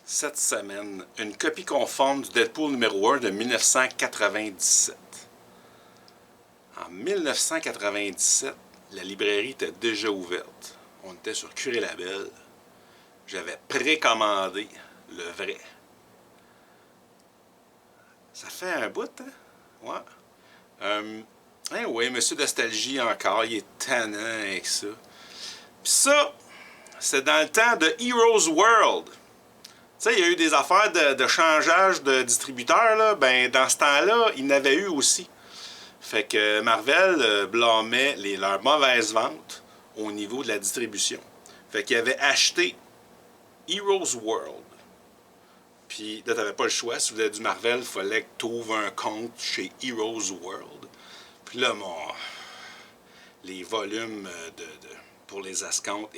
cette semaine une copie conforme du Deadpool numéro 1 de 1997. En 1997, la librairie était déjà ouverte. On était sur Curé-Labelle. J'avais précommandé le vrai. Ça fait un bout, hein? Ouais. Oui, Monsieur Nostalgie encore, il est tannant avec ça. Puis ça, c'est dans le temps de Heroes World. Tu sais, il y a eu des affaires de changeage de distributeurs, là. Ben, dans ce temps-là, il y en avait eu aussi. Fait que Marvel blâmait leurs mauvaises ventes au niveau de la distribution. Fait qu'il avait acheté Heroes World. Puis là, t'avais pas le choix. Si vous voulais du Marvel, il fallait que tu ouvres un compte chez Heroes World. Puis là, les volumes pour les escomptes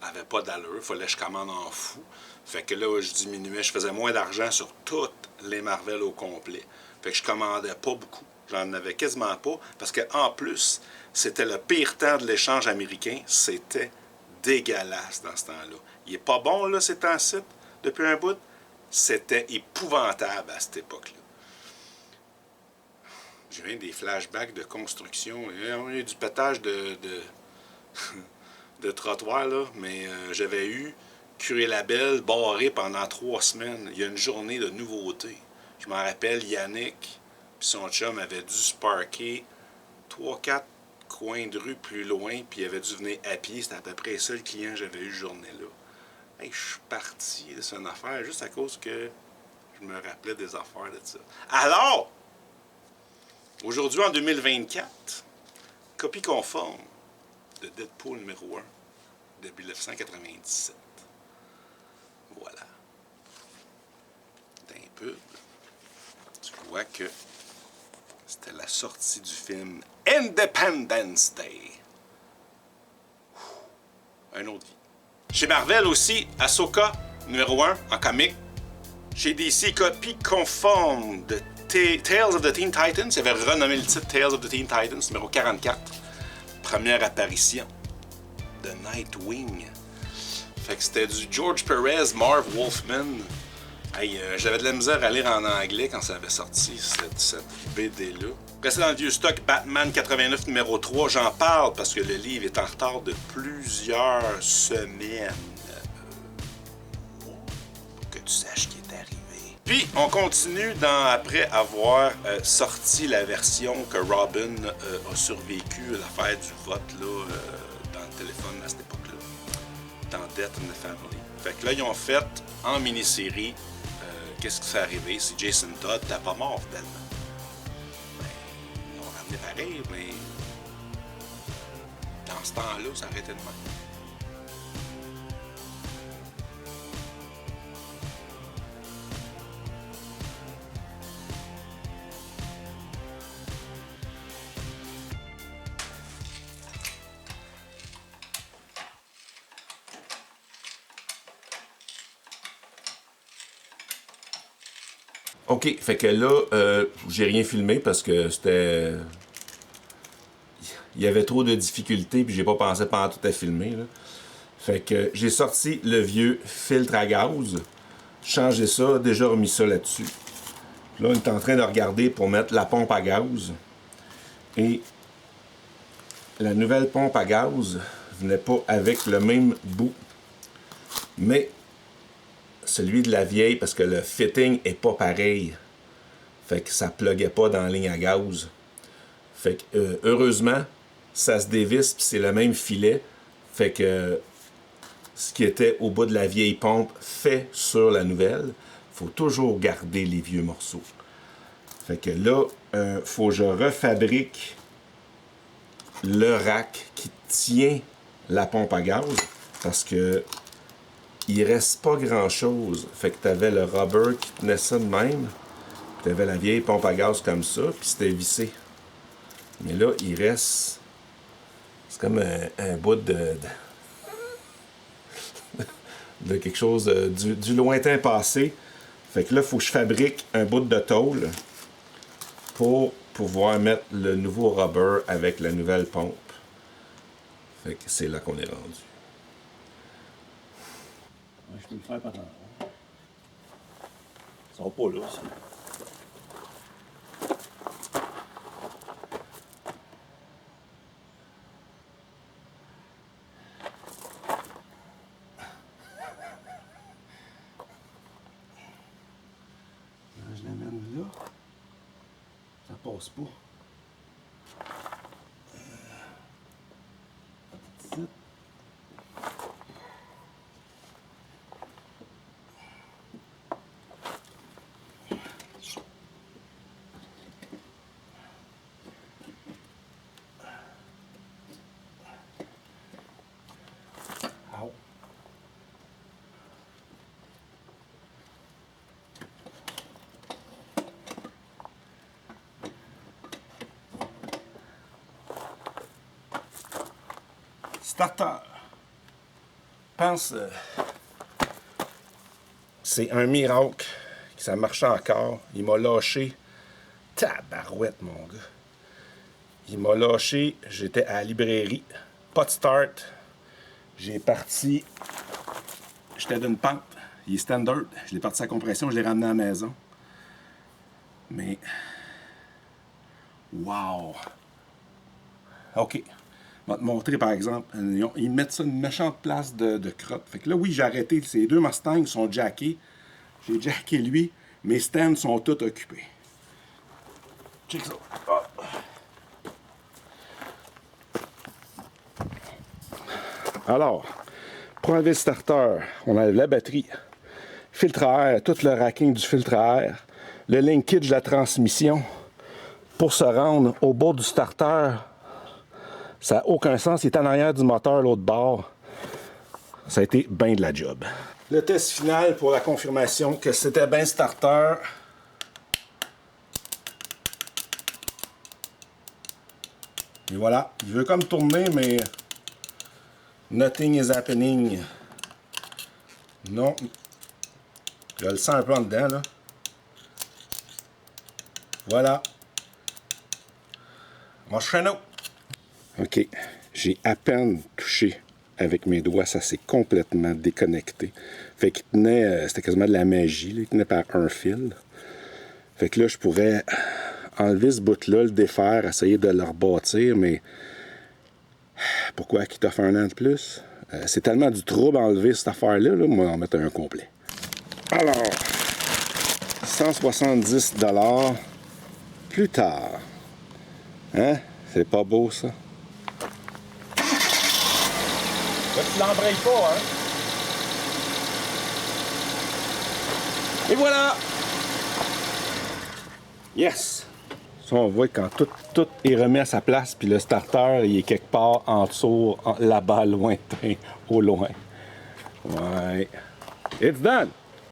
avaient pas d'allure. Il fallait que je commande en fou. Fait que là, je diminuais. Je faisais moins d'argent sur toutes les Marvel au complet. Fait que je commandais pas beaucoup. J'en avais quasiment pas. Parce qu'en plus, c'était le pire temps de l'échange américain. C'était dégueulasse dans ce temps-là. Il est pas bon, là, ces temps-ci, depuis un bout. C'était épouvantable à cette époque-là. J'ai eu des flashbacks de construction. Il y a eu du pétage de trottoir, là. Mais j'avais eu Curé-Labelle barré pendant 3 semaines. Il y a une journée de nouveautés. Je m'en rappelle, Yannick puis son chum avait dû se parker 3-4 coins de rue plus loin, puis il avait dû venir à pied. C'était à peu près ça le client que j'avais eu cette journée-là. Hey, je suis parti de cette affaire juste à cause que je me rappelais des affaires de ça. Alors, aujourd'hui en 2024, copie conforme de Deadpool numéro 1 de 1997. Voilà. D'un pub, tu vois que c'était la sortie du film Independence Day. Un autre vie. Chez Marvel aussi, Ahsoka, numéro 1 en comic. Chez DC, copie conforme de Tales of the Teen Titans. Il avait renommé le titre Tales of the Teen Titans, numéro 44. Première apparition de Nightwing. Fait que c'était du George Perez, Marv Wolfman. Hey, j'avais de la misère à lire en anglais quand ça avait sorti, cette BD-là. Restez dans le vieux stock Batman 89 numéro 3. J'en parle parce que le livre est en retard de plusieurs semaines. Pour que tu saches ce qui est arrivé. Puis, on continue après avoir sorti la version que Robin a survécu à l'affaire du vote là, dans le téléphone à cette époque-là. Dans Death in the Family. Fait que là, ils ont fait en mini-série qu'est-ce qui s'est arrivé si Jason Todd n'était pas mort, finalement. Ben, ils l'ont ramené pareil, mais dans ce temps-là, ça arrêtait de même. OK, fait que là, j'ai rien filmé parce que c'était... Il y avait trop de difficultés, puis j'ai pas pensé pendant tout à filmer, là. Fait que j'ai sorti le vieux filtre à gaz, changé ça, déjà remis ça là-dessus. Là, on est en train de regarder pour mettre la pompe à gaz. Et la nouvelle pompe à gaz venait pas avec le même bout, mais celui de la vieille, parce que le fitting est pas pareil. Fait que ça pluguait pas dans la ligne à gaz. Fait que, heureusement, ça se dévisse, puis c'est le même filet. Fait que ce qui était au bout de la vieille pompe fait sur la nouvelle. Faut toujours garder les vieux morceaux. Fait que là, faut que je refabrique le rack qui tient la pompe à gaz, parce que il reste pas grand-chose. Fait que t'avais le rubber qui tenait ça de même. T'avais la vieille pompe à gaz comme ça, puis c'était vissé. Mais là, il reste... C'est comme un bout de quelque chose du lointain passé. Fait que là, il faut que je fabrique un bout de tôle pour pouvoir mettre le nouveau rubber avec la nouvelle pompe. Fait que c'est là qu'on est rendu. Je peux le faire par en haut. Ils sont pas là, ça. Je l'amène là. Ça passe pas. Ici. Au. Starter. Je pense c'est un miracle que ça marchait encore. Il m'a lâché. Tabarouette, mon gars. Il m'a lâché. J'étais à la librairie. Pas de start. J'ai parti. J'étais d'une pente. Il est standard. Je l'ai parti à compression. Je l'ai ramené à la maison. Mais. Wow! OK. Je vais te montrer, par exemple, ils mettent ça une méchante place de crotte. Fait que là, oui, j'ai arrêté. Ces deux Mustangs sont jackés. J'ai jacké lui. Mes stands sont tous occupés. Check ça. Ah. Alors, pour enlever le starter, on enlève la batterie, filtre à air, tout le racking du filtre à air, le linkage de la transmission pour se rendre au bord du starter. Ça n'a aucun sens. Il est en arrière du moteur, l'autre bord. Ça a été bien de la job. Le test final pour la confirmation que c'était bien starter. Et voilà. Il veut comme tourner, mais nothing is happening. Non. Je le sens un peu en dedans, là. Voilà. Mon cheneau. OK. J'ai à peine touché avec mes doigts. Ça s'est complètement déconnecté. Fait qu'il tenait... c'était quasiment de la magie, là. Il tenait par un fil. Fait que là, je pourrais enlever ce bout-là, le défaire, essayer de le rebâtir, mais... Pourquoi qu'il t'offre un an de plus? C'est tellement du trouble à enlever cette affaire-là, là, moi, en mettre un complet. Alors, 170 $ plus tard. Hein? C'est pas beau, ça? Là, tu l'embrayes pas, hein? Et voilà! Yes! Ça, on voit quand tout est remis à sa place, puis le starter, il est quelque part en dessous, là-bas, lointain, au loin. Ouais. It's done!